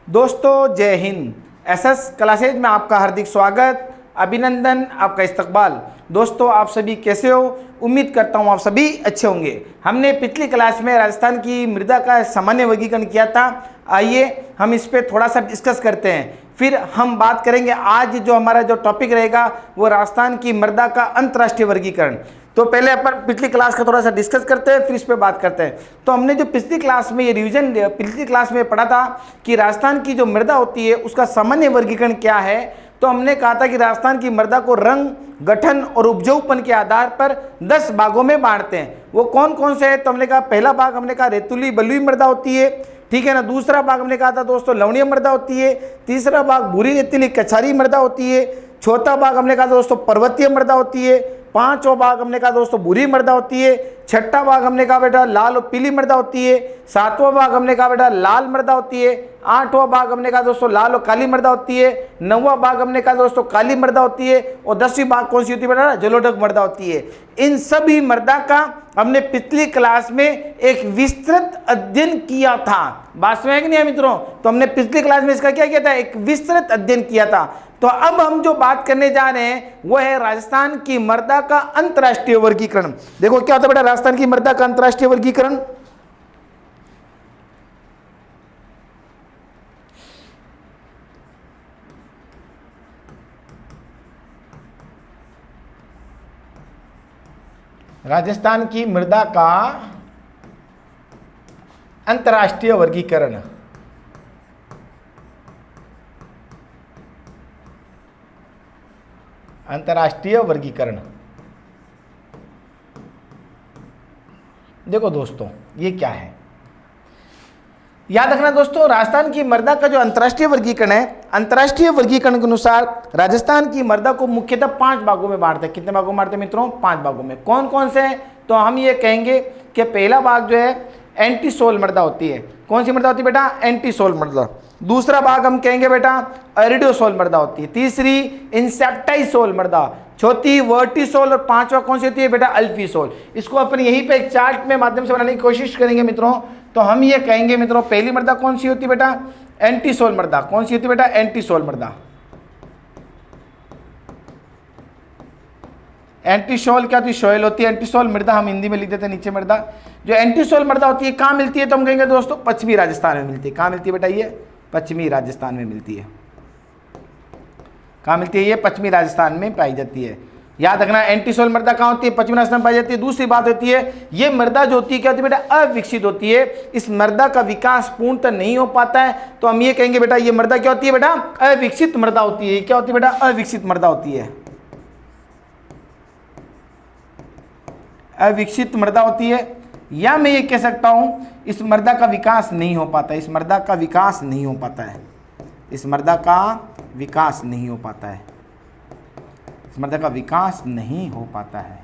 दोस्तों जय Hind. SS classes में आपका हार्दिक स्वागत, अभिनंदन, आपका इस्तकबाल। दोस्तों आप सभी कैसे हो? उम्मीद करता हूँ आप सभी अच्छे होंगे। हमने पिछली क्लास में राजस्थान की मृदा का सामान्य वर्गीकरण किया था। आइए हम इस पर थोड़ा सा डिस्कस करते हैं, फिर हम बात करेंगे। आज जो हमारा जो टॉपिक रहेगा वो राजस्थान की मृदा का अंतर्राष्ट्रीय वर्गीकरण। तो पहले अपन पिछली क्लास का थोड़ा सा डिस्कस करते हैं, फिर इस पे बात करते हैं। तो हमने जो पिछली क्लास में ये रिवीजन पिछली क्लास में पढ़ा था कि राजस्थान की जो मृदा होती है उसका सामान्य वर्गीकरण क्या है। तो हमने कहा था कि राजस्थान की मृदा को रंग, गठन और उपजाऊपन के आधार पर 10 भागों में बांटते हैं। वो कौन कौन से है? तो हमने कहा पहला भाग हमने कहा रेतुली बलुई मृदा होती है, ठीक है ना। दूसरा भाग हमने कहा था दोस्तों लवणीय मृदा होती है। तीसरा भाग भूरी रेतीली कछारी मृदा होती है। चौथा भाग हमने कहा दोस्तों पर्वतीय मृदा होती है। पांचवा भाग हमने कहा दोस्तों भूरी मृदा होती है। छठा भाग हमने कहा बेटा लाल और पीली मृदा होती है। सातवां भाग हमने कहा बेटा लाल मृदा होती है। आठवां भाग हमने कहा दोस्तों लाल और काली मृदा होती है। नौवां भाग हमने कहा दोस्तों काली मृदा होती है। और 10वीं भाग कौन सी होती है बेटा? जलोढ़ मृदा होती है। इन सभी मृदा का हमने पिछली क्लास में एक विस्तृत अध्ययन किया था। बात में है कि नहीं मित्रों? तो हमने पिछली क्लास में इसका क्या किया था? एक विस्तृत अध्ययन किया था। तो अब हम जो बात करने जा रहे हैं वो है राजस्थान की मृदा का अंतर्राष्ट्रीय वर्गीकरण। देखो क्या होता है बेटा राजस्थान की मृदा का अंतर्राष्ट्रीय वर्गीकरण। राजस्थान की मृदा का अंतर्राष्ट्रीय वर्गीकरण। अंतर्राष्ट्रीय वर्गीकरण। देखो दोस्तों ये क्या है, याद रखना दोस्तों। राजस्थान की मृदा का जो अंतर्राष्ट्रीय वर्गीकरण है, अंतर्राष्ट्रीय वर्गीकरण के अनुसार राजस्थान की मृदा को मुख्यतः 5 भागों में बांटते हैं। कितने भागों में बांटते हैं मित्रों? 5 भागों में। कौन कौन से हैं? तो हम ये कहेंगे कि पहला भाग जो है एंटी सोल मृदा होती है। कौन सी मृदा होती है बेटा? एंटी सोल मृदा। दूसरा भाग हम कहेंगे बेटा एरिडोसोल मृदा होती है। तीसरी इंसेप्टाइसोल मृदा। चौथी वर्टिसोल। और पांचवा कौन सी होती है बेटा? अल्फीसोल। इसको अपन यहीं पे एक चार्ट में माध्यम से बनाने की कोशिश करेंगे मित्रों। तो हम ये कहेंगे मित्रों पहली मृदा कौन सी होती है बेटा? एंटीसोल मृदा। कौन सी होती है बेटा? एंटीसोल मृदा। एंटीसोल क्या होती है? सोयल होती है। एंटीसोल मृदा हम हिंदी में लिख देते हैं नीचे मृदा। जो एंटीसोल मृदा होती है कहाँ मिलती है? तो हम कहेंगे दोस्तों पश्चिमी राजस्थान में मिलती है। कहाँ मिलती है बेटा? ये पश्चिमी राजस्थान में मिलती है। कहाँ मिलती है? ये पश्चिमी राजस्थान में पाई जाती है। याद रखना एंटीसोल मृदा कहाँ होती है? पश्चिमी राजस्थान में पाई जाती है। दूसरी बात होती है ये मृदा जो होती है क्या होती है बेटा? अविकसित होती है। इस मृदा का विकास पूर्णतः नहीं हो पाता है। तो हम ये कहेंगे बेटा ये मृदा क्या होती है बेटा? अविकसित मृदा होती है। क्या होती है बेटा? अविकसित मृदा होती है। अविकसित मृदा होती है। या मैं ये कह सकता हूं इस मृदा का विकास नहीं हो पाता है। इस मृदा का विकास नहीं हो पाता है। इस मृदा का विकास नहीं हो पाता है। इस मृदा का विकास नहीं हो पाता है।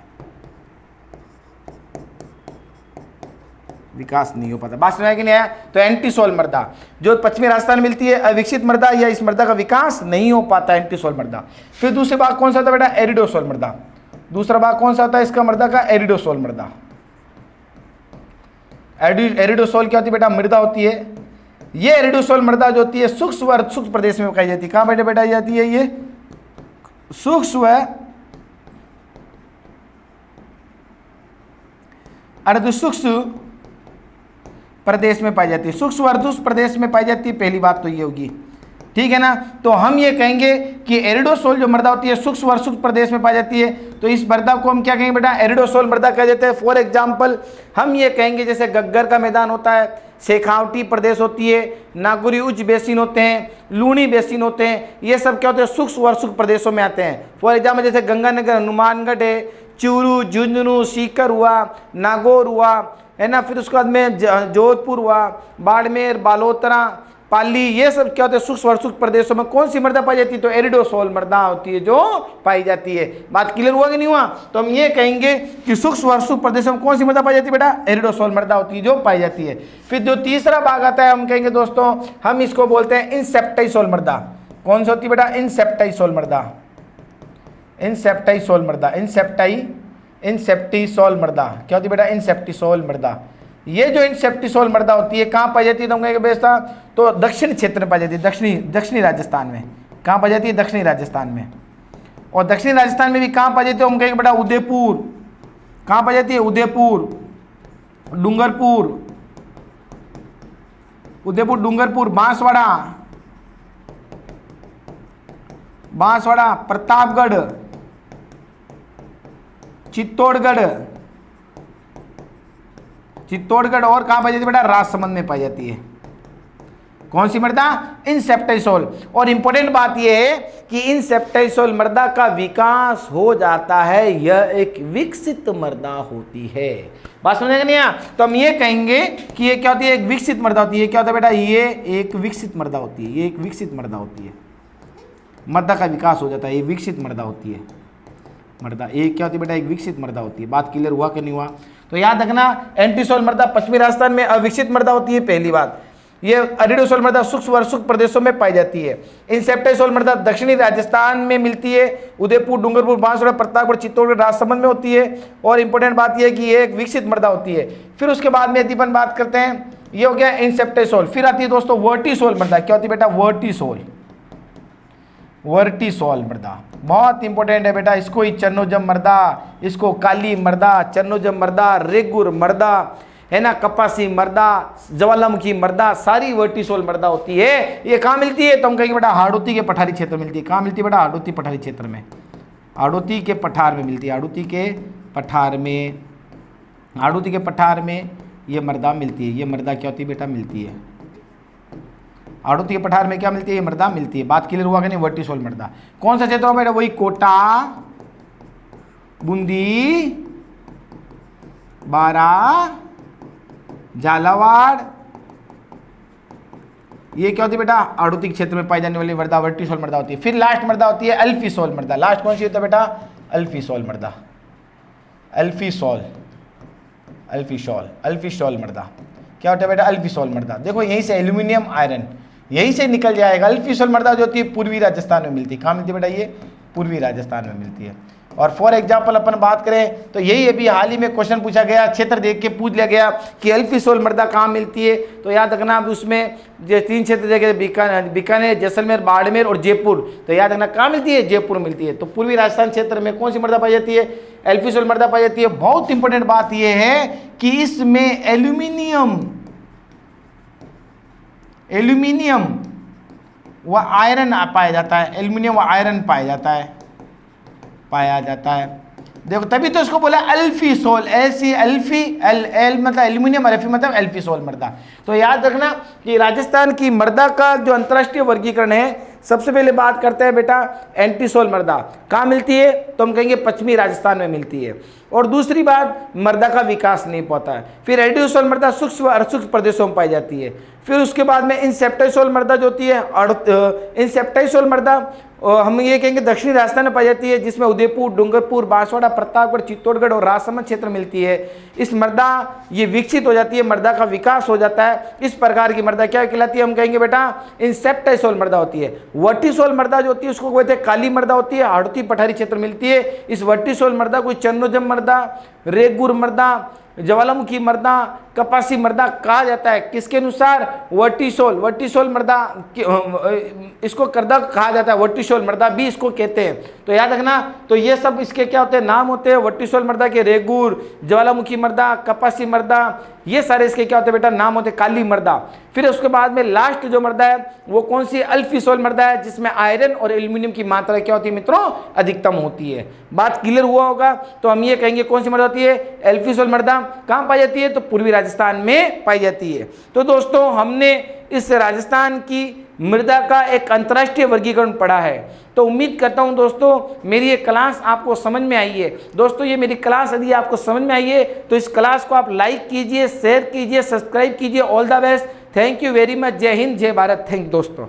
विकास नहीं हो पाता। बात समझ में कि नहीं आया? तो एंटीसोल मृदा जो पश्चिमी राजस्थान में मिलती है, अविकसित मृदा या इस मृदा का विकास नहीं हो पाता है, एंटीसोल मृदा। फिर दूसरे भाग कौन सा होता है बेटा? एरिडोसोल मृदा। दूसरा भाग कौन सा होता है इसका मृदा का? एरिडोसोल मृदा। एरिडोसोल क्या होती है बेटा? मृदा होती है। ये एरिडोसोल मृदा जो होती है सूक्ष्म व अर्धसूक्ष्म प्रदेश में पाई जाती है। कहाँ बेटा पाई जाती है? ये सूक्ष्म व अर्धसूक्ष्म प्रदेश में पाई जाती है। सूक्ष्म व अर्धसूक्ष्म प्रदेश में पाई जाती है। पहली बात तो ये होगी, ठीक है ना। तो हम ये कहेंगे कि एरिडोसोल जो मृदा होती है सूक्ष्म व अर्धसूक्ष्म प्रदेश में पाई जाती है। तो इस मृदा को हम क्या कहेंगे बेटा? एरिडोसोल मृदा कह देते हैं। फॉर एग्जाम्पल हम ये कहेंगे जैसे गग्गर का मैदान होता है, शेखावटी प्रदेश होती है, नागौरी उच्च बेसिन होते हैं, लूणी बेसिन होते हैं। ये सब क्या होते हैं? सूक्ष्म व अर्धसूक्ष्म प्रदेशों में आते हैं। फॉर एग्जाम्पल जैसे गंगानगर, हनुमानगढ़ है, चूरू, झुंझुनू, सीकर हुआ, नागौर हुआ, है ना। फिर उसके बाद में जोधपुर हुआ, बाड़मेर, बालोतरा, पाली, ये सब क्या होते हैं? सूक्ष्म अर्धसूक्ष्म प्रदेशों में कौन सी मृदा पाई जाती है? तो एरिडोसोल मृदा होती है जो पाई जाती है। बात क्लियर हुआ कि नहीं हुआ? तो हम ये कहेंगे कि सूक्ष्म अर्धसूक्ष्म प्रदेशों में कौन सी मृदा पाई जाती है बेटा? एरिडोसोल मृदा होती है जो पाई जाती है। फिर जो तीसरा भाग आता है हम कहेंगे दोस्तों हम इसको बोलते हैं इंसेप्टाइसोल मृदा। कौन सी होती है बेटा? इंसेप्टाइसोल मृदा। इंसेप्टाइसोल मृदा। इंसेप्टाइसोल मृदा क्या होती है बेटा? इंसेप्टिसोल मृदा। ये जो इंसेप्टिसोल मृदा होती है कहाँ पाई जाती है, तो हम कहेंगे बेस्ता तो दक्षिण क्षेत्र में पाई जाती है, दक्षिणी राजस्थान में। कहाँ पाई जाती है, दक्षिणी राजस्थान में। और दक्षिणी राजस्थान में भी कहाँ पाई जाती है, हम कहेंगे बेटा उदयपुर। कहाँ पाई जाती है, उदयपुर, डूंगरपुर, उदयपुर, डूंगरपुर, बांसवाड़ा, प्रतापगढ़, चित्तौड़गढ़ और कहाँ पाई जाती है बेटा, राजसमंद में पाई जाती है। कौन सी मृदा, इंसेप्टिसोल। और इंपॉर्टेंट बात यह है कि इंसेप्टिसोल मृदा का विकास हो जाता है, यह एक विकसित मृदा होती है। बात समझेंगे नहीं यहाँ? तो हम ये कहेंगे कि ये क्या होती है, एक विकसित मृदा होती है। क्या होता है बेटा, ये एक विकसित मृदा होती है, ये एक विकसित मृदा होती है। मृदा का विकास हो जाता है, ये विकसित मृदा होती है। मृदा एक क्या होती है बेटा, एक विकसित मृदा होती है। बात क्लियर हुआ कि नहीं हुआ? तो याद रखना, एंटीसोल मृदा पश्चिमी राजस्थान में अविकसित मृदा होती है, पहली बात। ये अरिडोसोल मृदा शुष्क व शुष्क प्रदेशों में पाई जाती है। इंसेप्टिसोल मृदा दक्षिणी राजस्थान में मिलती है, उदयपुर, डूंगरपुर, बांसवाड़ा, प्रतापगढ़, चित्तौड़गढ़, राजसमंद में होती है। और इंपॉर्टेंट बात यह है कि ये एक विकसित मृदा होती है। फिर उसके बाद में यदि अपन बात करते हैं, ये हो गया इंसेप्टिसोल। फिर आती है दोस्तों वर्टिसोल मृदा। क्या होती है बेटा, वर्टिसोल मृदा बहुत इंपॉर्टेंट है बेटा। इसको ही चरनोजम मृदा, इसको काली मृदा, चरनोजम मृदा, रेगुर मृदा है ना, कपासी मृदा, ज्वालामुखी मृदा, सारी वर्टिसोल मृदा होती है। ये कहाँ मिलती है, तो हम कहेंगे बेटा हाड़ौती के पठारी क्षेत्र में मिलती है। कहाँ मिलती है बेटा, हाड़ौती पठारी क्षेत्र में, हाड़ौती के पठार में मिलती है। हाड़ौती के पठार में ये मृदा मिलती है। ये मृदा क्या होती है बेटा, मिलती है। हाड़ौती के पठार में क्या मिलती है, ये मृदा मिलती है। बात क्लियर हुआ कि नहीं? वर्टिसोल मृदा कौन सा क्षेत्र हो बेटा, वही कोटा, बूंदी, बारा, झालावाड़, ये क्या होती है बेटा, हाड़ौती क्षेत्र में पाई जाने वाली मृदा वर्टिसोल मृदा होती है। फिर लास्ट मृदा होती है अल्फीसोल मृदा। लास्ट कौन सी होता है बेटा, अल्फीसोल मृदा। अल्फीसोल मृदा क्या होता है बेटा, अल्फीसोल मृदा। देखो यहीं से एल्यूमिनियम आयरन यहीं से निकल जाएगा। अल्फीसोल मृदा जो होती है पूर्वी राजस्थान में मिलती है। कहाँ मिलती है बेटा, ये पूर्वी राजस्थान में मिलती है। और फॉर एग्जाम्पल अपन बात करें तो यही अभी हाल ही में क्वेश्चन पूछा गया, क्षेत्र देख के पूछ लिया गया कि अल्फीसोल मृदा कहाँ मिलती है। तो याद रखना आप उसमें जो 3 क्षेत्र देखे, बीकानेर, जैसलमेर, बाड़मेर और जयपुर। तो याद रखना कहाँ मिलती है, जयपुर मिलती है। तो पूर्वी राजस्थान क्षेत्र में कौन सी मृदा पाई जाती है, अल्फीसोल मृदा पाई जाती है। बहुत इंपॉर्टेंट बात यह है कि इसमें एल्यूमिनियम व आयरन पाया जाता है। एल्यूमिनियम व आयरन पाया जाता है। देखो तभी तो इसको बोला अल्फीसोल, एल मतलब एल्यूमिनियम और एफी मतलब अल्फीसोल मृदा। तो याद रखना कि राजस्थान की मृदा का जो अंतर्राष्ट्रीय वर्गीकरण है, सबसे पहले बात करते हैं बेटा एंटीसोल मृदा कहाँ मिलती है, तो हम कहेंगे पश्चिमी राजस्थान में मिलती है। और दूसरी बात, मृदा का विकास नहीं पाता है। फिर एडियोसोल मृदा सूक्ष्म व असूक्ष्म प्रदेशों में पाई जाती है। फिर उसके बाद में इंसेप्टिसोल मृदा जो होती है, इंसेप्टिसोल मृदा हम ये कहेंगे दक्षिणी राजस्थान में पाई जाती है, जिसमें उदयपुर, डूंगरपुर, बांसवाड़ा, प्रतापगढ़, चित्तौड़गढ़ और राजसमंद क्षेत्र मिलती है। इस मृदा ये विकसित हो जाती है, मृदा का विकास हो जाता है। इस प्रकार की मृदा क्या कहलाती है, हम कहेंगे बेटा इंसेप्टिसोल मृदा होती है। वर्टिसोल मृदा जो होती है उसको कहते हैं काली मृदा होती है, हाड़ौती पठारी क्षेत्र मिलती है। इस वर्टिसोल मृदा को चरनोजम मृदा, रेगुर मृदा, ज्वालामुखी मृदा, कपासी मृदा कहा जाता है। किसके अनुसार, वर्टिसोल मृदा इसको करदा कहा जाता है, वर्टिसोल मृदा भी इसको कहते हैं। तो याद रखना, तो ये सब इसके क्या होते हैं, नाम होते हैं वर्टिसोल मृदा के। रेगुर, ज्वालामुखी मृदा, कपासी मृदा, ये सारे इसके क्या होते हैं बेटा, नाम होते हैं काली मृदा। फिर उसके बाद में लास्ट जो मृदा है वो कौन सी, अल्फीसोल मृदा है, जिसमें आयरन और एल्यूमिनियम की मात्रा क्या होती है मित्रों, अधिकतम होती है। बात क्लियर हुआ होगा। तो हम ये कहेंगे कौन सी मृदा होती है, अल्फीसोल मृदा। कहाँ पाई जाती है, तो पूर्वी राजस्थान में पाई जाती है। तो दोस्तों हमने इस राजस्थान की मृदा का एक अंतर्राष्ट्रीय वर्गीकरण पढ़ा है। तो उम्मीद करता हूं दोस्तों मेरी ये क्लास आपको समझ में आई है। दोस्तों ये मेरी क्लास यदि आपको समझ में आई है तो इस क्लास को आप लाइक कीजिए, शेयर कीजिए, सब्सक्राइब कीजिए। All the best, thank you very much. जय हिंद, जय भारत। थैंक दोस्तों।